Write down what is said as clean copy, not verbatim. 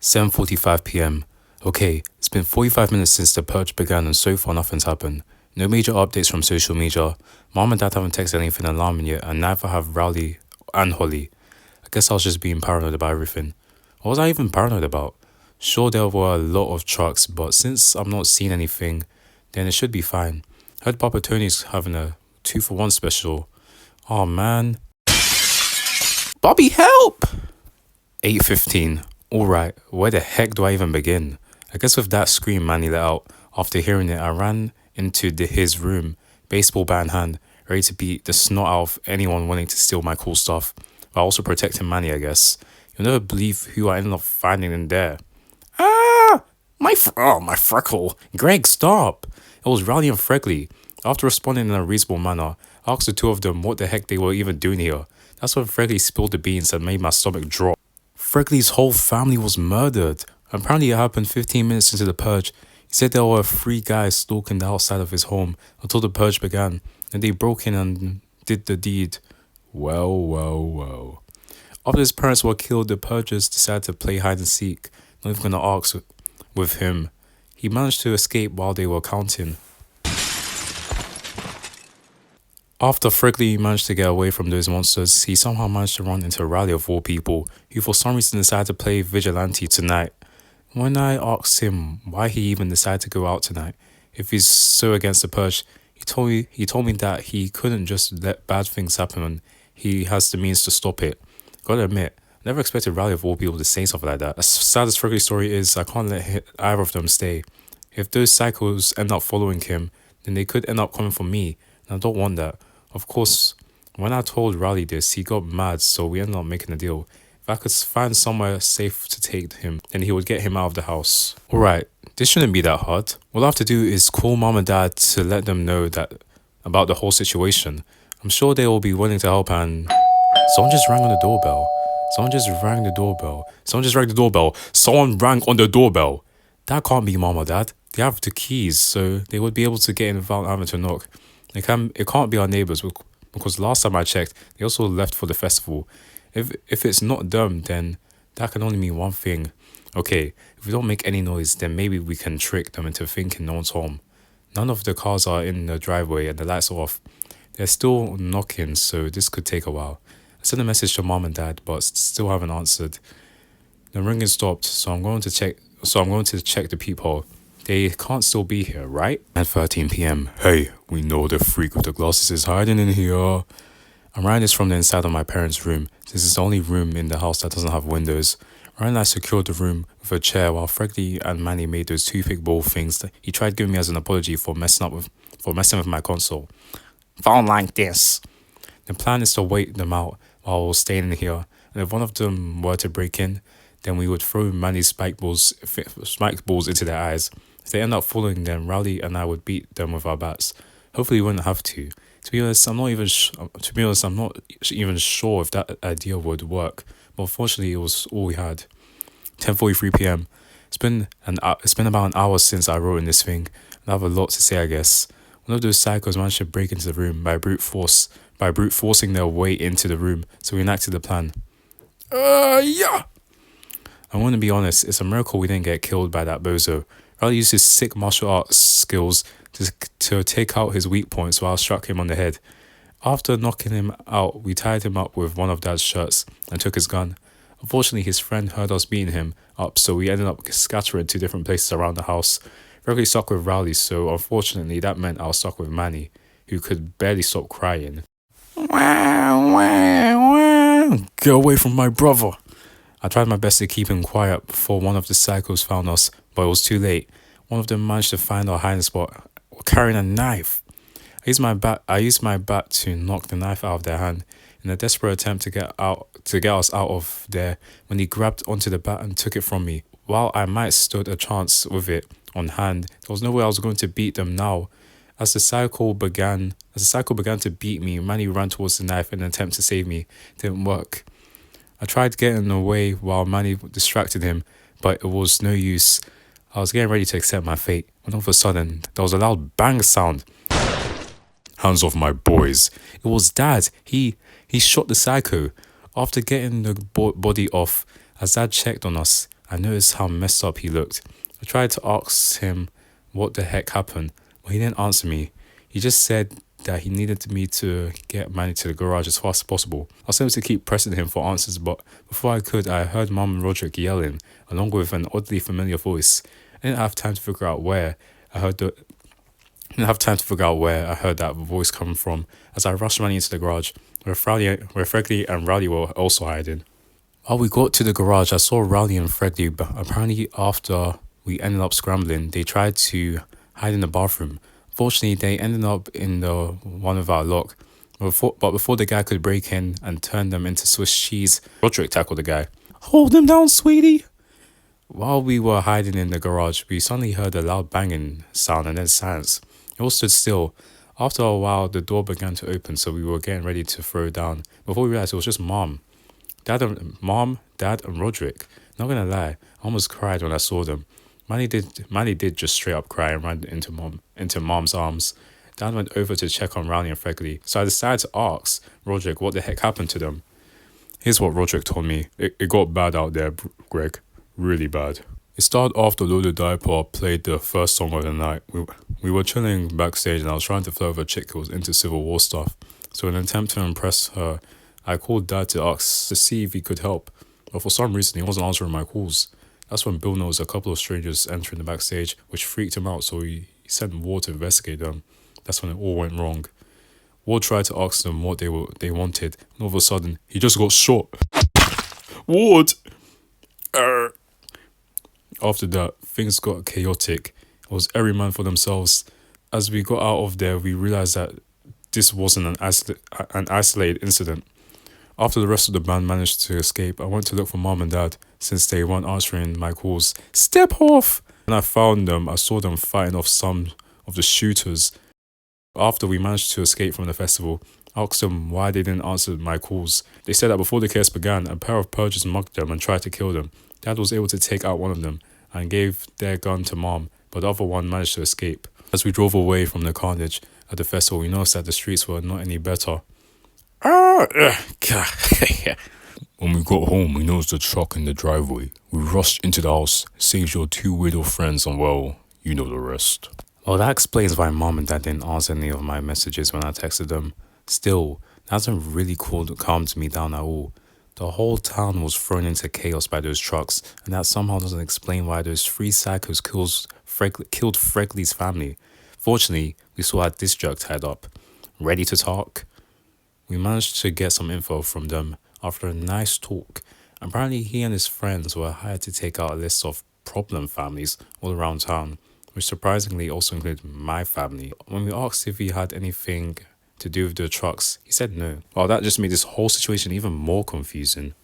7:45 p.m. Okay, it's been 45 minutes since the purge began and so far nothing's happened. No major updates from social media. Mom and dad haven't texted anything alarming yet and neither have Rowley and Holly. I guess I was just being paranoid about everything. What was I even paranoid about? Sure, there were a lot of trucks, but since I'm not seeing anything, then it should be fine. Heard Papa Tony's having a 2-for-1 special. Oh man. Bobby, help! 8:15. Alright, where the heck do I even begin? I guess with that scream Manny let out, after hearing it, I ran into his room, baseball bat in hand, ready to beat the snot out of anyone wanting to steal my cool stuff, while also protecting Manny, I guess. You'll never believe who I ended up finding in there. Ah! My freckle! Greg, stop! It was Rowley and Freckly. After responding in a reasonable manner, I asked the two of them what the heck they were even doing here. That's when Freckly spilled the beans and made my stomach drop. Freckly's whole family was murdered. Apparently it happened 15 minutes into the purge. He said there were 3 guys stalking the outside of his home until the purge began, and they broke in and did the deed. Well. After his parents were killed, the purgers decided to play hide and seek, not even gonna ask with him. He managed to escape while they were counting. After Freckly managed to get away from those monsters, he somehow managed to run into a rally of all people, who for some reason decided to play vigilante tonight. When I asked him why he even decided to go out tonight, if he's so against the purge, he told me that he couldn't just let bad things happen and he has the means to stop it. Gotta admit, I never expected Rally of all people to say something like that. As sad as Freckly's story is, I can't let either of them stay. If those psychos end up following him, then they could end up coming for me, and I don't want that. Of course, when I told Rowley this, he got mad, so we ended up making a deal. If I could find somewhere safe to take him, then he would get him out of the house. Alright, this shouldn't be that hard. All I have to do is call mom and dad to let them know about the whole situation. I'm sure they will be willing to help and... Someone just rang on the doorbell. Someone rang on the doorbell. That can't be mom or dad. They have the keys, so they would be able to get in without having to knock. It can't be our neighbours because last time I checked, they also left for the festival. If it's not them, then that can only mean one thing. Okay, if we don't make any noise, then maybe we can trick them into thinking no one's home. None of the cars are in the driveway and the lights are off. They're still knocking, so this could take a while. I sent a message to mom and dad, but still haven't answered. The ringing stopped, so I'm going to check the peephole. They can't still be here, right? At 13 p.m. Hey, we know the freak with the glasses is hiding in here. I'm writing this from the inside of my parents' room, since it's the only room in the house that doesn't have windows. Ryan and I secured the room with a chair while Freckly and Manny made those toothpick ball things that he tried giving me as an apology for messing with my console. Phone like this. The plan is to wait them out while we're staying in here, and if one of them were to break in, then we would throw Manny's spike balls into their eyes. If they end up following them, Rowley and I would beat them with our bats. Hopefully we wouldn't have to. To be honest, I'm not even sure if that idea would work. But unfortunately, it was all we had. 10:43 p.m. It's been about an hour since I wrote in this thing, and I have a lot to say, I guess. One of those psychos managed to break into the room by brute forcing their way into the room, so we enacted the plan. Yeah! I want to be honest, it's a miracle we didn't get killed by that bozo. Rowley used his sick martial arts skills to take out his weak points while I struck him on the head. After knocking him out, we tied him up with one of Dad's shirts and took his gun. Unfortunately, his friend heard us beating him up, so we ended up scattering to different places around the house. Freckly stuck with Rowley, so unfortunately that meant I was stuck with Manny, who could barely stop crying. Get away from my brother! I tried my best to keep him quiet before one of the psychos found us, but it was too late. One of them managed to find our hiding spot, carrying a knife. I used my bat to knock the knife out of their hand in a desperate attempt to get us out of there when he grabbed onto the bat and took it from me. While I might stood a chance with it on hand, there was no way I was going to beat them now. As the cycle began to beat me, Manny ran towards the knife in an attempt to save me. It didn't work. I tried getting away while Manny distracted him, but it was no use. I was getting ready to accept my fate when all of a sudden there was a loud bang sound. Hands off my boys. It was Dad. He shot the psycho. After getting the body off, as Dad checked on us, I noticed how messed up he looked. I tried to ask him what the heck happened, but he didn't answer me. He just said that he needed me to get Manny to the garage as fast as possible. I was able to keep pressing him for answers, but before I could, I heard Mom and Roderick yelling, along with an oddly familiar voice. I didn't have time to figure out where I heard the I didn't have time to figure out where I heard that voice coming from as I rushed running into the garage, where Freddie and Rowdy were also hiding. While we got to the garage, I saw Rowdy and Freddie, but apparently after we ended up scrambling, they tried to hide in the bathroom. Fortunately, they ended up in the one without lock. But before the guy could break in and turn them into Swiss cheese, Roderick tackled the guy. Hold him down, sweetie! While we were hiding in the garage, we suddenly heard a loud banging sound and then silence. It all stood still. After a while, the door began to open, so we were getting ready to throw down. Before we realized it was just Mom, Dad, and Roderick. Not gonna lie, I almost cried when I saw them. Manny did just straight up cry and ran into Mom's arms. Dad went over to check on Rowdy and Freddie, so I decided to ask Roderick what the heck happened to them. Here's what Roderick told me. It got bad out there, Greg. Really bad. It started after Loaded Diaper played the first song of the night. We were chilling backstage and I was trying to flirt with a chick who was into Civil War stuff. So in an attempt to impress her, I called Dad to ask to see if he could help. But for some reason, he wasn't answering my calls. That's when Bill noticed a couple of strangers entering the backstage, which freaked him out, so he sent Ward to investigate them. That's when it all went wrong. Ward tried to ask them what they wanted, and all of a sudden, he just got shot. Ward! After that, things got chaotic. It was every man for themselves. As we got out of there, we realized that this wasn't an isolated incident. After the rest of the band managed to escape, I went to look for Mom and Dad since they weren't answering my calls. Step off! When I found them, I saw them fighting off some of the shooters. After we managed to escape from the festival, I asked them why they didn't answer my calls. They said that before the chaos began, a pair of Purges mugged them and tried to kill them. Dad was able to take out one of them and gave their gun to Mom, but the other one managed to escape. As we drove away from the carnage at the festival, we noticed that the streets were not any better. When we got home, we noticed a truck in the driveway. We rushed into the house, saved your two widow friends, and well, you know the rest. Well, that explains why Mom and Dad didn't answer any of my messages when I texted them. Still, that hasn't really calmed me down at all. The whole town was thrown into chaos by those trucks, and that somehow doesn't explain why those three psychos killed Fregley's family. Fortunately, we saw our disc joke tied up. Ready to talk? We managed to get some info from them after a nice talk. Apparently, he and his friends were hired to take out a list of problem families all around town, which surprisingly also included my family. When we asked if he had anything to do with the trucks, he said no. Well, that just made this whole situation even more confusing.